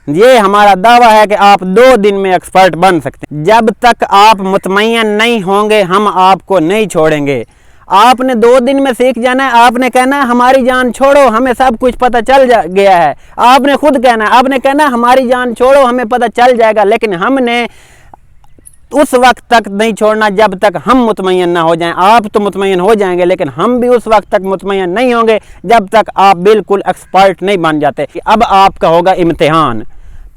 ये हमारा दावा है कि आप 2 दिन में एक्सपर्ट बन सकते हैं। जब तक आप मुतमईन नहीं होंगे हम आपको नहीं छोड़ेंगे। आपने 2 दिन में सीख जाना है। आपने कहना है हमारी जान छोड़ो, हमें सब कुछ पता चल गया है। आपने खुद कहना है, आपने कहना है हमारी जान छोड़ो, हमें पता चल जाएगा। लेकिन हमने उस वक्त तक नहीं छोड़ना जब तक हम मुतमईन ना हो जाएं। आप तो मुतमईन हो जाएंगे, लेकिन हम भी उस वक्त तक मुतमईन नहीं होंगे जब तक आप बिल्कुल एक्सपर्ट नहीं बन जाते। अब आपका होगा इम्तिहान,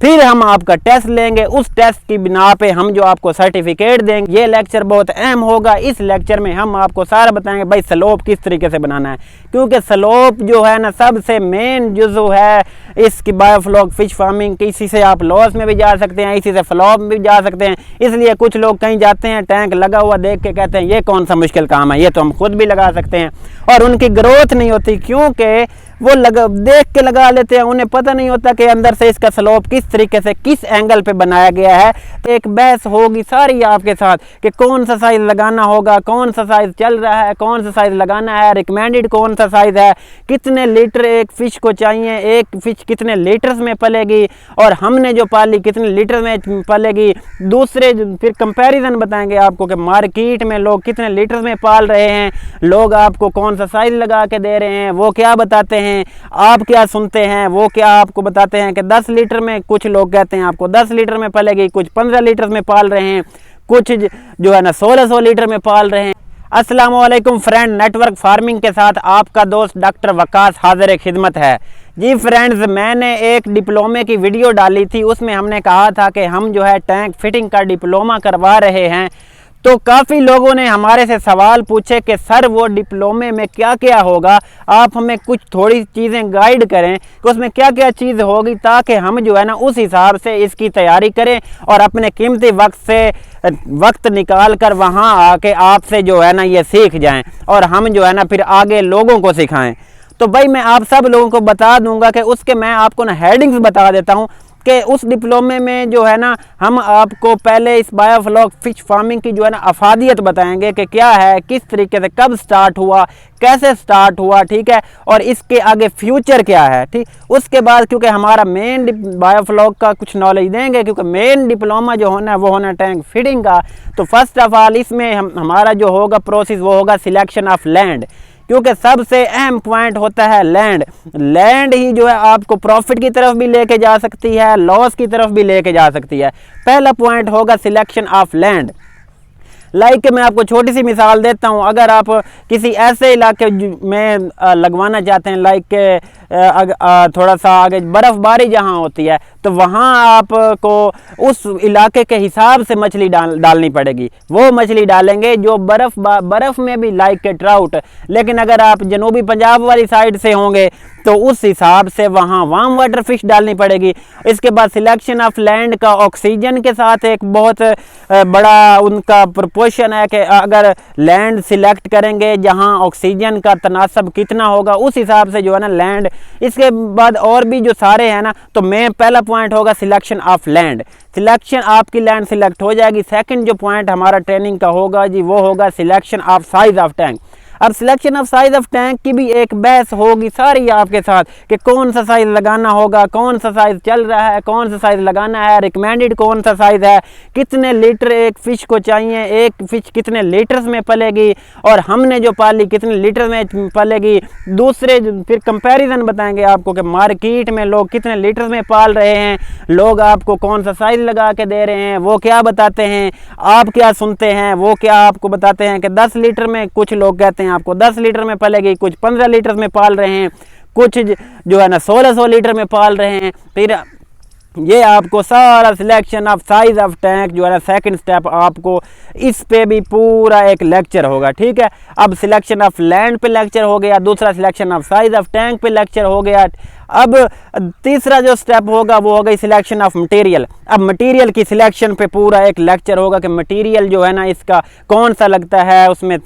फिर हम आपका टेस्ट लेंगे। उस टेस्ट की बिना पे हम जो आपको सर्टिफिकेट देंगे। ये लेक्चर बहुत अहम होगा। इस लेक्चर में हम आपको सारा बताएंगे भाई स्लोप किस तरीके से बनाना है, क्योंकि स्लोप जो है ना सबसे मेन जुज़ू है इसकी बायोफ्लॉक फिश फार्मिंग की। इसी से आप लॉस में भी जा सकते हैं, इसी से फ्लॉप में भी जा सकते हैं। इसलिए कुछ लोग कहीं जाते हैं, टैंक लगा हुआ देख के कहते हैं ये कौन सा मुश्किल काम है, ये तो हम खुद भी लगा सकते हैं। और उनकी ग्रोथ नहीं होती, क्योंकि वो देख के लगा लेते हैं। उन्हें पता नहीं होता कि अंदर से इसका स्लोप किस तरीके से किस एंगल पे बनाया गया है। एक बहस होगी सारी आपके साथ कि कौन सा साइज लगाना होगा, कौन सा साइज चल रहा है, कौन सा साइज लगाना है, रिकमेंडेड कौन सा साइज है, कितने लीटर एक फ़िश को चाहिए, एक फ़िश कितने लीटर्स में पलेगी और हमने जो पाली कितने लीटर में पलेगी। दूसरे फिर कंपैरिजन बताएंगे आपको कि मार्केट में लोग कितने लीटर्स में पाल रहे हैं, लोग आपको कौन सा साइज लगा के दे रहे हैं, वो क्या बताते हैं, आप क्या सुनते हैं, वो क्या आपको बताते हैं कि 10 लीटर में, कुछ लोग कहते हैं आपको 10 लीटर में पलेगी, कुछ 15 लीटर में पाल रहे हैं, कुछ जो है ना 1600 लीटर में पाल रहे हैं। अस्सलाम वालेकुम फ्रेंड, नेटवर्क फार्मिंग के साथ आपका दोस्त डॉक्टर वकास हाजिर खिदमत है। जी फ्रेंड्स, मैंने एक डिप्लोमे की वीडियो डाली थी, उसमें हमने कहा था कि हम जो है टैंक फिटिंग का डिप्लोमा करवा रहे हैं। तो काफ़ी लोगों ने हमारे से सवाल पूछे कि सर वो डिप्लोमे में क्या क्या होगा, आप हमें कुछ थोड़ी चीज़ें गाइड करें कि उसमें क्या क्या चीज़ होगी, ताकि हम जो है ना उस हिसाब से इसकी तैयारी करें और अपने कीमती वक्त निकाल कर वहाँ आके आपसे जो है ना ये सीख जाएं और हम जो है ना फिर आगे लोगों को सिखाएं। तो भाई मैं आप सब लोगों को बता दूंगा कि उसके मैं आपको ना हेडिंग्स बता देता हूँ कि उस डिप्लोमे में जो है ना हम आपको पहले इस बायोफ्लॉक फिश फार्मिंग की जो है ना अफादियत बताएंगे कि क्या है, किस तरीके से, कब स्टार्ट हुआ, कैसे स्टार्ट हुआ, ठीक है, और इसके आगे फ्यूचर क्या है, ठीक। उसके बाद क्योंकि हमारा मेन बायोफ्लॉक का कुछ नॉलेज देंगे, क्योंकि मेन डिप्लोमा जो होना है वो होना टैंक फिटिंग का। तो फर्स्ट ऑफ ऑल इसमें हमारा जो होगा प्रोसेस वो होगा सिलेक्शन ऑफ लैंड, क्योंकि सबसे अहम पॉइंट होता है लैंड। लैंड ही जो है आपको प्रॉफिट की तरफ भी लेके जा सकती है, लॉस की तरफ भी लेके जा सकती है। पहला पॉइंट होगा सिलेक्शन ऑफ लैंड। लाइक मैं आपको छोटी सी मिसाल देता हूँ। अगर आप किसी ऐसे इलाके में लगवाना चाहते हैं, लाइक थोड़ा सा आगे बर्फ़बारी जहाँ होती है, तो वहाँ आपको उस इलाके के हिसाब से मछली डालनी पड़ेगी। वो मछली डालेंगे जो बर्फ़ में भी, लाइक के ट्राउट। लेकिन अगर आप जनूबी पंजाब वाली साइड से होंगे तो उस हिसाब से वहाँ वार्म वाटर फिश डालनी पड़ेगी। इसके बाद सिलेक्शन ऑफ लैंड का ऑक्सीजन के साथ एक बहुत बड़ा उनका प्रोपोर्शन है कि अगर लैंड सिलेक्ट करेंगे जहाँ ऑक्सीजन का तनासब कितना होगा, उस हिसाब से जो है ना लैंड। इसके बाद और भी जो सारे हैं ना, तो मैं पहला पॉइंट होगा सिलेक्शन ऑफ लैंड। सिलेक्शन आपकी लैंड सिलेक्ट हो जाएगी। सेकंड जो पॉइंट हमारा ट्रेनिंग का होगा जी वो होगा selection of size of tank. अब selection of size of tank की भी एक बहस होगी सारी आपके साथ कि कौन सा साइज लगाना होगा, कौन सा साइज चल रहा है, कौन सा साइज लगाना है, रिकमेंडेड कौन सा साइज है, कितने लीटर एक फ़िश को चाहिए, एक फ़िश कितने लीटर्स में पलेगी और हमने जो पाली कितने लीटर में पलेगी। दूसरे फिर कंपैरिजन बताएंगे आपको कि मार्केट में लोग कितने लीटर्स में पाल रहे हैं, लोग आपको कौन सा साइज लगा के दे रहे हैं, वो क्या बताते हैं, आप क्या सुनते हैं, वो क्या आपको बताते हैं कि 10 लीटर में, कुछ लोग कहते हैं आपको 10 लीटर में पलेगी, कुछ 15 लीटर में पाल रहे हैं, कुछ जो है ना 1600 लीटर में पाल रहे हैं। फिर ये आपको सारा selection of size of tank जो है ना सेकंड स्टेप, आपको इस पे भी पूरा एक लेक्चर होगा, ठीक है। अब सिलेक्शन ऑफ लैंड पे लेक्चर हो गया, दूसरा selection of size of tank पे लेक्चर हो गया। अब तीसरा जो स्टेप होगा वो हो गई सिलेक्शन ऑफ मटेरियल। अब मटेरियल की सिलेक्शन पे पूरा एक लेक्चर होगा कि मटेरियल जो है ना इसका कौन सा लगता है, उसमें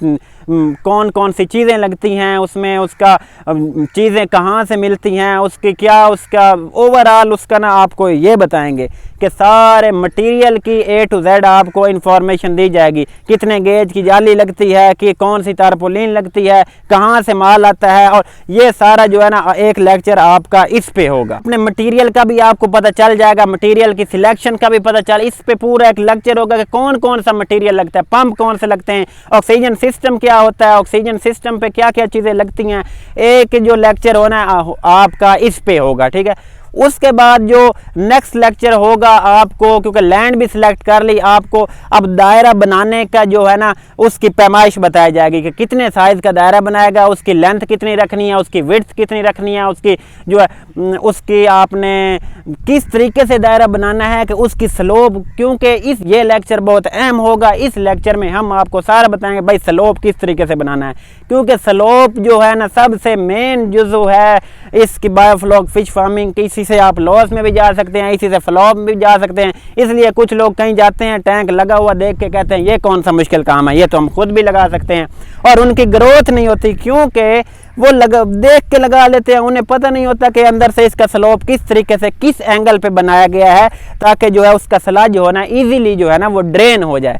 कौन कौन सी चीज़ें लगती हैं, उसमें उसका चीज़ें कहाँ से मिलती हैं, उसकी क्या, उसका ओवरऑल उसका ना आपको ये बताएंगे कि सारे मटेरियल की A to Z आपको इन्फॉर्मेशन दी जाएगी। कितने गेज की जाली लगती है, कि कौन सी तारपोलिन लगती है, कहाँ से माल आता है, और ये सारा जो है ना एक लेक्चर आपका आपका इस पे होगा। अपने मटेरियल का भी आपको पता चल जाएगा, मटेरियल की सिलेक्शन का भी पता चल, इस पे पूरा एक लेक्चर होगा कि कौन कौन सा मटेरियल लगता है, पंप कौन से लगते हैं, ऑक्सीजन सिस्टम क्या होता है, ऑक्सीजन सिस्टम पे क्या क्या चीज़ें लगती हैं। एक जो लेक्चर होना है आपका इस पे होगा, ठीक है। उसके बाद जो नेक्स्ट लेक्चर होगा आपको, क्योंकि लैंड भी सिलेक्ट कर ली, आपको अब दायरा बनाने का जो है ना उसकी पैमाइश बताई जाएगी कि कितने साइज़ का दायरा बनाएगा, उसकी लेंथ कितनी रखनी है, उसकी विड्थ कितनी रखनी है, उसकी जो है उसकी आपने किस तरीके से दायरा बनाना है कि उसकी स्लोप, क्योंकि ये लेक्चर बहुत अहम होगा। इस लेक्चर में हम आपको सारा बताएंगे भाई स्लोप किस तरीके से बनाना है, क्योंकि स्लोप जो है ना सबसे मेन जुज़ू है इसकी बायोफ्लॉक फिश फार्मिंग की। इसी से आप लॉस में भी जा सकते हैं, इसी से फ्लॉप में भी जा सकते हैं। इसलिए कुछ लोग कहीं जाते हैं, टैंक लगा हुआ देख के कहते हैं ये कौन सा मुश्किल काम है, ये तो हम खुद भी लगा सकते हैं, और उनकी ग्रोथ नहीं होती क्योंकि वो देख के लगा लेते हैं, उन्हें पता नहीं होता कि अंदर से इसका स्लोप किस तरीके से किस एंगल पे बनाया गया है ताकि जो है उसका स्लज जो है ना ईजीली जो है ना वो ड्रेन हो जाए।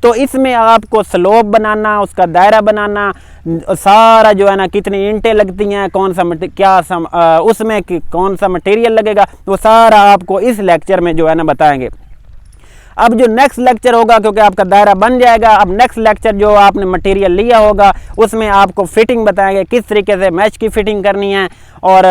तो इसमें आपको स्लोप बनाना, उसका दायरा बनाना, सारा जो है ना कितनी ईंटें लगती हैं, कौन सा उसमें कौन सा मटेरियल लगेगा, वो सारा आपको इस लेक्चर में जो है ना बताएंगे। अब जो नेक्स्ट लेक्चर होगा, क्योंकि आपका दायरा बन जाएगा, अब नेक्स्ट लेक्चर जो आपने मटेरियल लिया होगा उसमें आपको फिटिंग बताएंगे किस तरीके से मैश की फिटिंग करनी है, और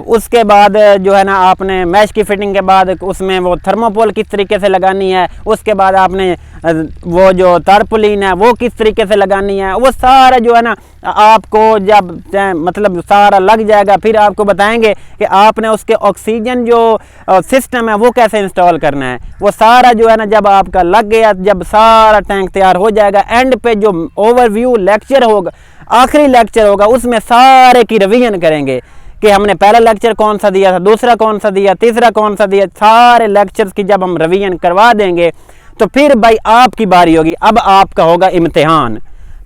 उसके बाद जो है ना आपने मैश की फिटिंग के बाद उसमें वो थर्मोपोल किस तरीके से लगानी है, उसके बाद आपने वो जो तारपुलिन है वो किस तरीके से लगानी है, वो सारा जो है ना आपको जब मतलब सारा लग जाएगा फिर आपको बताएंगे कि आपने उसके ऑक्सीजन जो सिस्टम है वो कैसे इंस्टॉल करना है। वो सारा जो है ना जब आपका लग गया, जब सारा टैंक तैयार हो जाएगा, एंड पे जो ओवरव्यू लेक्चर होगा, आखिरी लेक्चर होगा, उसमें सारे की रिवीजन करेंगे कि हमने पहला लेक्चर कौन सा दिया था, दूसरा कौन सा दिया, तीसरा कौन सा दिया। सारे लेक्चर्स की जब हम रिवीजन करवा देंगे तो फिर भाई आपकी बारी होगी, अब आपका होगा इम्तिहान,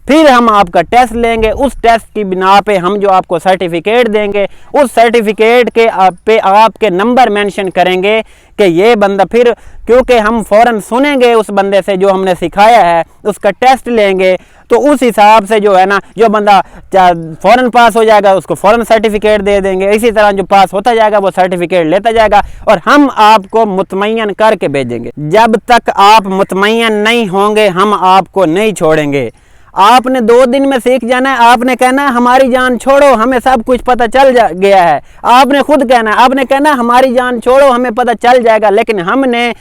फिर हम आपका टेस्ट लेंगे। उस टेस्ट की बिना पे हम जो आपको सर्टिफिकेट देंगे, उस सर्टिफिकेट के पे आपके नंबर मेंशन करेंगे कि ये बंदा, फिर क्योंकि हम फ़ौरन सुनेंगे उस बंदे से जो हमने सिखाया है, उसका टेस्ट लेंगे, तो उस हिसाब से जो है ना जो बंदा फ़ौरन पास हो जाएगा उसको फ़ौरन सर्टिफिकेट दे देंगे। इसी तरह जो पास होता जाएगा वो सर्टिफिकेट लेता जाएगा और हम आपको मुतमय्यन करके भेजेंगे। जब तक आप मुतमय्यन नहीं होंगे हम आपको नहीं छोड़ेंगे। आपने 2 दिन में सीख जाना है, आपने कहना है हमारी जान छोड़ो हमें सब कुछ पता चल गया है, आपने खुद कहना है, आपने कहना है हमारी जान छोड़ो हमें पता चल जाएगा, लेकिन हमने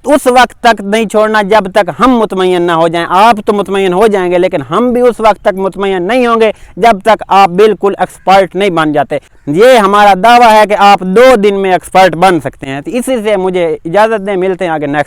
उस वक्त तक नहीं छोड़ना जब तक हम मुतमय्यन ना हो जाएं। आप तो मुतमय्यन हो जाएंगे लेकिन हम भी उस वक्त तक मुतमय्यन नहीं होंगे जब तक आप बिल्कुल एक्सपर्ट नहीं बन जाते। ये हमारा दावा है कि आप 2 दिन में एक्सपर्ट बन सकते हैं। तो इसी से मुझे इजाज़त दें, मिलते हैं आगे नेक्स्ट